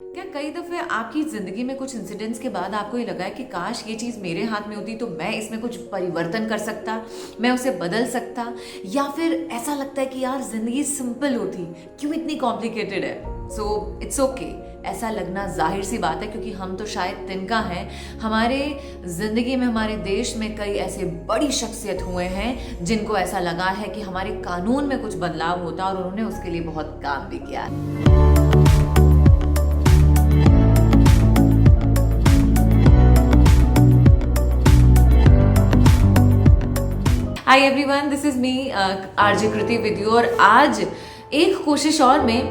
क्या कई दफे आपकी जिंदगी में कुछ इंसिडेंट्स के बाद आपको ये लगा है कि काश ये चीज मेरे हाथ में होती तो मैं इसमें कुछ परिवर्तन कर सकता, मैं उसे बदल सकता, या फिर ऐसा लगता है कि यार जिंदगी सिंपल होती, क्यों इतनी कॉम्प्लिकेटेड है। सो इट्स ओके, ऐसा लगना जाहिर सी बात है क्योंकि हम तो शायद तिनका हैं। हमारे जिंदगी में, हमारे देश में कई ऐसे बड़ी शख्सियत हुए हैं जिनको ऐसा लगा है कि हमारे कानून में कुछ बदलाव होता और उन्होंने उसके लिए बहुत काम भी किया है। Hi everyone, this is me RJ Kriti with you. और आज एक कोशिश और में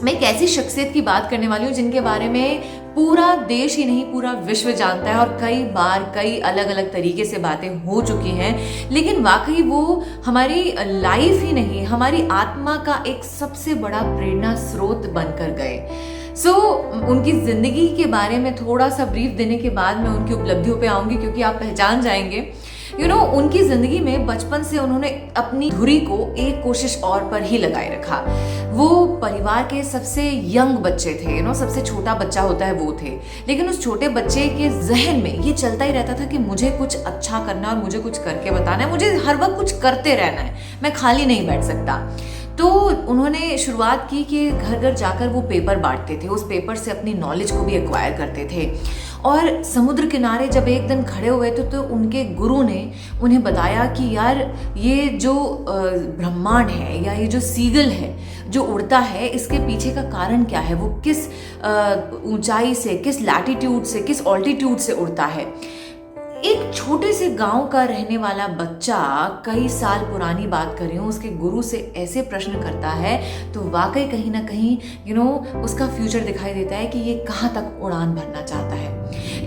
मैं एक ऐसी शख्सियत की बात करने वाली हूँ जिनके बारे में पूरा देश ही नहीं पूरा विश्व जानता है और कई बार कई अलग अलग तरीके से बातें हो चुकी हैं, लेकिन वाकई वो हमारी लाइफ ही नहीं, हमारी आत्मा का एक सबसे बड़ा प्रेरणा स्रोत बनकर गए। उनकी जिंदगी के बारे में थोड़ा सा ब्रीफ देने के बाद मैं उनकी उपलब्धियों पे आऊंगी, क्योंकि आप पहचान जाएंगे। उनकी जिंदगी में बचपन से उन्होंने अपनी धुरी को एक कोशिश और पर ही लगाए रखा। वो परिवार के सबसे यंग बच्चे थे, सबसे छोटा बच्चा होता है वो थे, लेकिन उस छोटे बच्चे के जहन में ये चलता ही रहता था कि मुझे कुछ अच्छा करना है और मुझे कुछ करके बताना है, मुझे हर वक्त कुछ करते रहना है, मैं खाली नहीं बैठ सकता। तो उन्होंने शुरुआत की कि घर घर जाकर वो पेपर बांटते थे, उस पेपर से अपनी नॉलेज को भी एक्वायर करते थे। और समुद्र किनारे जब एक दिन खड़े हुए थे तो उनके गुरु ने उन्हें बताया कि यार ये जो ब्रह्मांड है या ये जो सीगल है जो उड़ता है, इसके पीछे का कारण क्या है, वो किस ऊंचाई से, किस लैटिट्यूड से, किस ऑल्टीट्यूड से उड़ता है। एक छोटे से गांव का रहने वाला बच्चा, कई साल पुरानी बात कर रही हूँ, उसके गुरु से ऐसे प्रश्न करता है तो वाकई कहीं ना कहीं उसका फ्यूचर दिखाई देता है कि ये कहाँ तक उड़ान भरना चाहता है।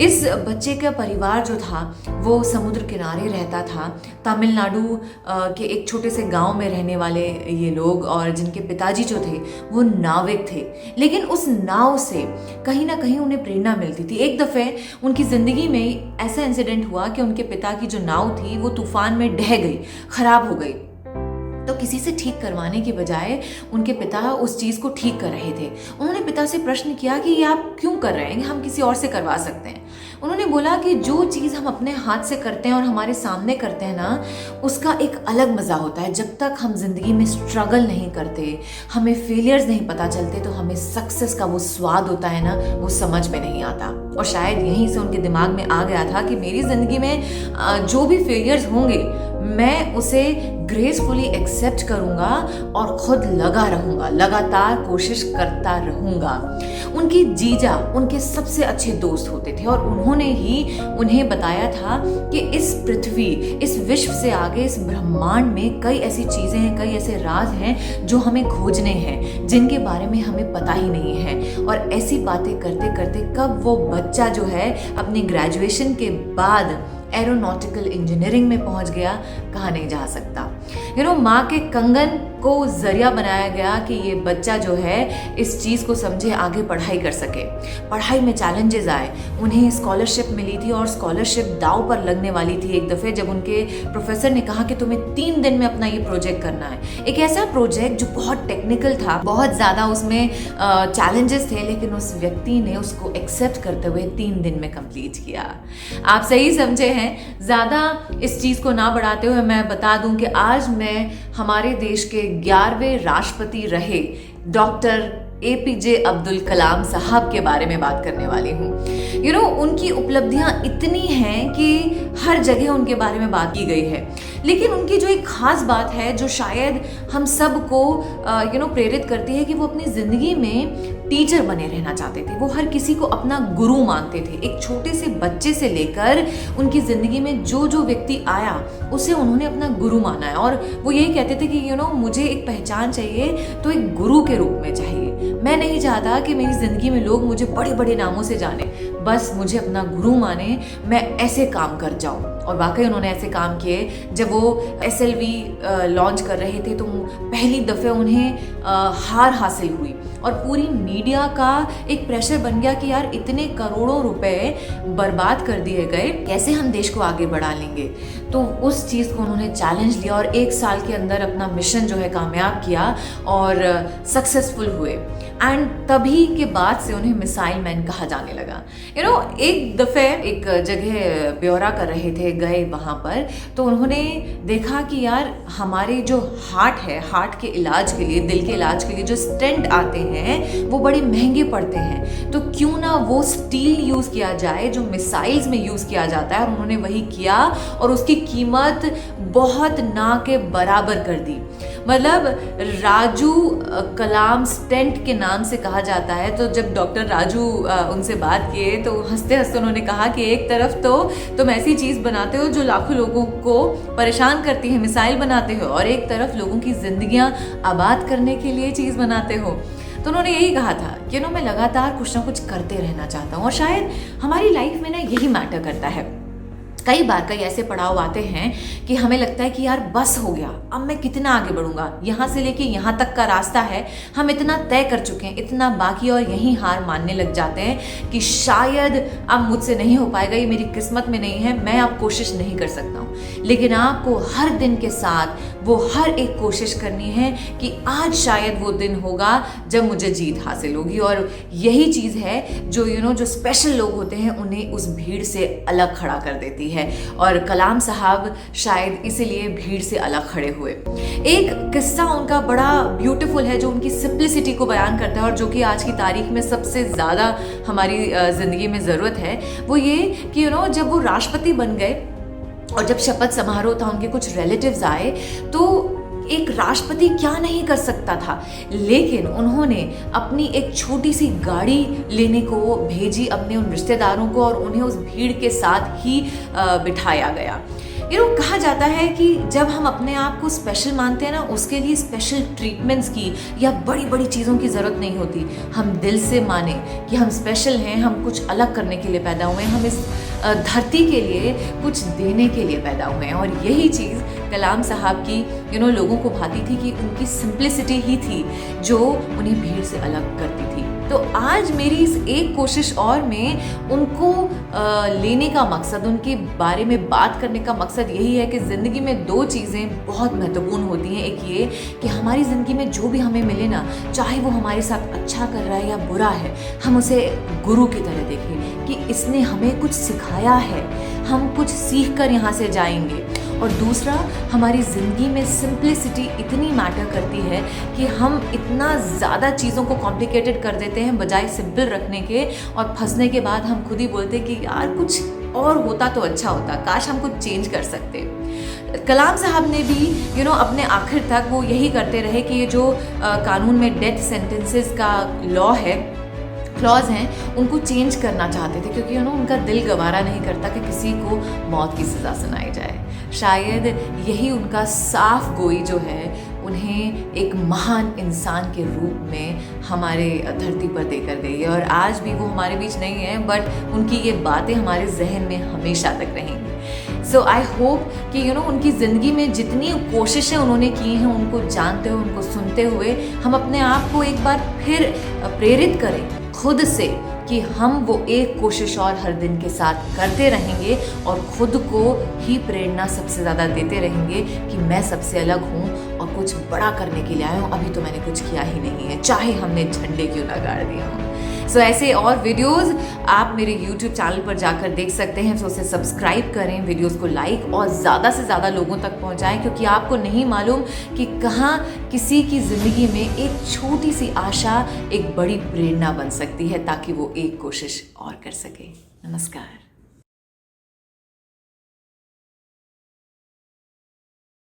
इस बच्चे का परिवार जो था वो समुद्र किनारे रहता था, तमिलनाडु के एक छोटे से गांव में रहने वाले ये लोग, और जिनके पिताजी जो थे वो नाविक थे। लेकिन उस नाव से कहीं ना कहीं उन्हें प्रेरणा मिलती थी। एक दफ़े उनकी ज़िंदगी में ऐसा इंसिडेंट हुआ कि उनके पिता की जो नाव थी वो तूफान में ढह गई, खराब हो गई। तो किसी से ठीक करवाने के बजाय उनके पिता उस चीज़ को ठीक कर रहे थे। उन्होंने पिता से प्रश्न किया कि ये आप क्यों कर रहे हैं, हम किसी और से करवा सकते हैं। उन्होंने बोला कि जो चीज़ हम अपने हाथ से करते हैं और हमारे सामने करते हैं ना, उसका एक अलग मज़ा होता है। जब तक हम जिंदगी में स्ट्रगल नहीं करते, हमें फेलियर्स नहीं पता चलते, तो हमें सक्सेस का वो स्वाद होता है ना, वो समझ में नहीं आता। और शायद यहीं से उनके दिमाग में आ गया था कि मेरी ज़िंदगी में जो भी फेलियर्स होंगे मैं उसे ग्रेसफुली एक्सेप्ट करूंगा और खुद लगा रहूंगा, लगातार कोशिश करता रहूंगा। उनकी जीजा उनके सबसे अच्छे दोस्त होते थे और उन्होंने ही उन्हें बताया था कि इस पृथ्वी, इस विश्व से आगे, इस ब्रह्मांड में कई ऐसी चीज़ें हैं, कई ऐसे राज हैं जो हमें खोजने हैं, जिनके बारे में हमें पता ही नहीं है। और ऐसी बातें करते करते कब वो बच्चा जो है अपनी ग्रेजुएशन के बाद एरोनॉटिकल इंजीनियरिंग में पहुंच गया, कहा नहीं जा सकता। माँ के कंगन को जरिया बनाया गया कि ये बच्चा जो है इस चीज़ को समझे, आगे पढ़ाई कर सके। पढ़ाई में चैलेंजेस आए, उन्हें स्कॉलरशिप मिली थी और स्कॉलरशिप दाव पर लगने वाली थी एक दफ़े, जब उनके प्रोफेसर ने कहा कि तुम्हें 3 दिन में अपना ये प्रोजेक्ट करना है। एक ऐसा प्रोजेक्ट जो बहुत टेक्निकल था, बहुत ज़्यादा उसमें चैलेंजेस थे, लेकिन उस व्यक्ति ने उसको एक्सेप्ट करते हुए 3 दिन में कंप्लीट किया। आप सही समझे हैं। ज़्यादा इस चीज़ को ना बढ़ाते हुए मैं बता दूं कि आज मैं हमारे देश के 11वें राष्ट्रपति रहे डॉक्टर APJ अब्दुल कलाम साहब के बारे में बात करने वाली हूँ। उनकी उपलब्धियाँ इतनी हैं कि हर जगह उनके बारे में बात की गई है, लेकिन उनकी जो एक खास बात है जो शायद हम सबको प्रेरित करती है कि वो अपनी ज़िंदगी में टीचर बने रहना चाहते थे। वो हर किसी को अपना गुरु मानते थे। एक छोटे से बच्चे से लेकर उनकी ज़िंदगी में जो जो व्यक्ति आया उसे उन्होंने अपना गुरु माना है। और वो यही कहते थे कि मुझे एक पहचान चाहिए तो एक गुरु के रूप में चाहिए। मैं नहीं चाहता कि मेरी ज़िंदगी में लोग मुझे बड़े बड़े नामों से जाने, बस मुझे अपना गुरु माने, मैं ऐसे काम कर जाऊँ। और वाकई उन्होंने ऐसे काम किए। जब वो SLV लॉन्च कर रहे थे तो पहली दफ़े उन्हें हार हासिल हुई और पूरी मीडिया का एक प्रेशर बन गया कि यार इतने करोड़ों रुपए बर्बाद कर दिए गए, कैसे हम देश को आगे बढ़ा लेंगे। तो उस चीज़ को उन्होंने चैलेंज लिया और 1 साल के अंदर अपना मिशन जो है कामयाब किया और सक्सेसफुल हुए। एंड तभी के बाद से उन्हें मिसाइल मैन कहा जाने लगा। एक दफ़े एक जगह ब्यौरा कर रहे थे, गए वहाँ पर, तो उन्होंने देखा कि यार हमारे जो हार्ट है, हार्ट के इलाज के लिए, दिल के इलाज के लिए जो स्टेंट आते हैं वो बड़े महंगे पड़ते हैं, तो क्यों ना वो स्टील यूज़ किया जाए जो मिसाइल्स में यूज़ किया जाता है। और उन्होंने वही किया और उसकी कीमत बहुत ना के बराबर कर दी। मतलब राजू कलाम स्टेंट के नाम से कहा जाता है। तो जब डॉक्टर राजू उनसे बात किए तो हंसते हंसते उन्होंने कहा कि एक तरफ तो तुम ऐसी चीज़ बनाते हो जो लाखों लोगों को परेशान करती है, मिसाइल बनाते हो, और एक तरफ लोगों की जिंदगियां आबाद करने के लिए चीज़ बनाते हो। तो उन्होंने यही कहा था कि मैं लगातार कुछ ना कुछ करते रहना चाहता हूँ, और शायद हमारी लाइफ में ना यही मैटर करता है। कई बार कई ऐसे पड़ाव आते हैं कि हमें लगता है कि यार बस हो गया, अब मैं कितना आगे बढ़ूंगा, यहाँ से लेके यहाँ तक का रास्ता है, हम इतना तय कर चुके हैं, इतना बाकी, और यहीं हार मानने लग जाते हैं कि शायद अब मुझसे नहीं हो पाएगा, ये मेरी किस्मत में नहीं है, मैं अब कोशिश नहीं कर सकता हूँ। लेकिन आपको हर दिन के साथ वो हर एक कोशिश करनी है कि आज शायद वो दिन होगा जब मुझे जीत हासिल होगी। और यही चीज़ है जो जो स्पेशल लोग होते हैं उन्हें उस भीड़ से अलग खड़ा कर देती है। और कलाम साहब शायद इसीलिए भीड़ से अलग खड़े हुए। एक किस्सा उनका बड़ा ब्यूटीफुल है जो उनकी सिंप्लिसिटी को बयान करता है, और जो कि आज की तारीख में सबसे ज़्यादा हमारी ज़िंदगी में ज़रूरत है। वो ये कि जब वो राष्ट्रपति बन गए और जब शपथ समारोह था, उनके कुछ रिलेटिव्स आए, तो एक राष्ट्रपति क्या नहीं कर सकता था, लेकिन उन्होंने अपनी एक छोटी सी गाड़ी लेने को भेजी अपने उन रिश्तेदारों को, और उन्हें उस भीड़ के साथ ही बिठाया गया। कहा जाता है कि जब हम अपने आप को स्पेशल मानते हैं ना, उसके लिए स्पेशल ट्रीटमेंट्स की या बड़ी बड़ी चीज़ों की ज़रूरत नहीं होती। हम दिल से माने कि हम स्पेशल हैं, हम कुछ अलग करने के लिए पैदा हुए हैं, हम इस धरती के लिए कुछ देने के लिए पैदा हुए हैं। और यही चीज़ कलाम साहब की लोगों को भाती थी कि उनकी सिंप्लिसिटी ही थी जो उन्हें भीड़ से अलग करती थी। तो आज मेरी इस एक कोशिश और में उनको लेने का मकसद, उनके बारे में बात करने का मकसद यही है कि ज़िंदगी में दो चीज़ें बहुत महत्वपूर्ण होती हैं। एक ये कि हमारी ज़िंदगी में जो भी हमें मिले ना, चाहे वो हमारे साथ अच्छा कर रहा है या बुरा है, हम उसे गुरु की तरह देखें कि इसने हमें कुछ सिखाया है, हम कुछ सीख कर यहाँ से जाएंगे। और दूसरा, हमारी ज़िंदगी में सिंप्लिसिटी इतनी मैटर करती है कि हम इतना ज़्यादा चीज़ों को कॉम्प्लिकेटेड कर देते हैं बजाय सिंपल रखने के, और फंसने के बाद हम खुद ही बोलते कि यार कुछ और होता तो अच्छा होता, काश हम कुछ चेंज कर सकते। कलाम साहब ने भी अपने आखिर तक वो यही करते रहे कि ये जो कानून में डेथ सेंटेंसेस का लॉ है, क्लॉज हैं, उनको चेंज करना चाहते थे, क्योंकि उनका दिल गवारा नहीं करता कि किसी को मौत की सज़ा सुनाई जाए। शायद यही उनका साफ गोई जो है उन्हें एक महान इंसान के रूप में हमारे धरती पर देकर गई है। और आज भी वो हमारे बीच नहीं है, बट उनकी ये बातें हमारे जहन में हमेशा तक रहेंगी। सो आई होप कि उनकी ज़िंदगी में जितनी कोशिशें उन्होंने की हैं, उनको जानते हुए, उनको सुनते हुए, हम अपने आप को एक बार फिर प्रेरित करें खुद से कि हम वो एक कोशिश और हर दिन के साथ करते रहेंगे, और खुद को ही प्रेरणा सबसे ज़्यादा देते रहेंगे कि मैं सबसे अलग हूँ और कुछ बड़ा करने के लिए आया हूँ, अभी तो मैंने कुछ किया ही नहीं है, चाहे हमने झंडे क्यों ना गाड़ दिया हो। सो ऐसे और वीडियोस आप मेरे YouTube चैनल पर जाकर देख सकते हैं। सो उसे सब्सक्राइब करें, वीडियोस को लाइक और ज़्यादा से ज़्यादा लोगों तक पहुंचाएं, क्योंकि आपको नहीं मालूम कि कहाँ किसी की ज़िंदगी में एक छोटी सी आशा एक बड़ी प्रेरणा बन सकती है, ताकि वो एक कोशिश और कर सके। नमस्कार।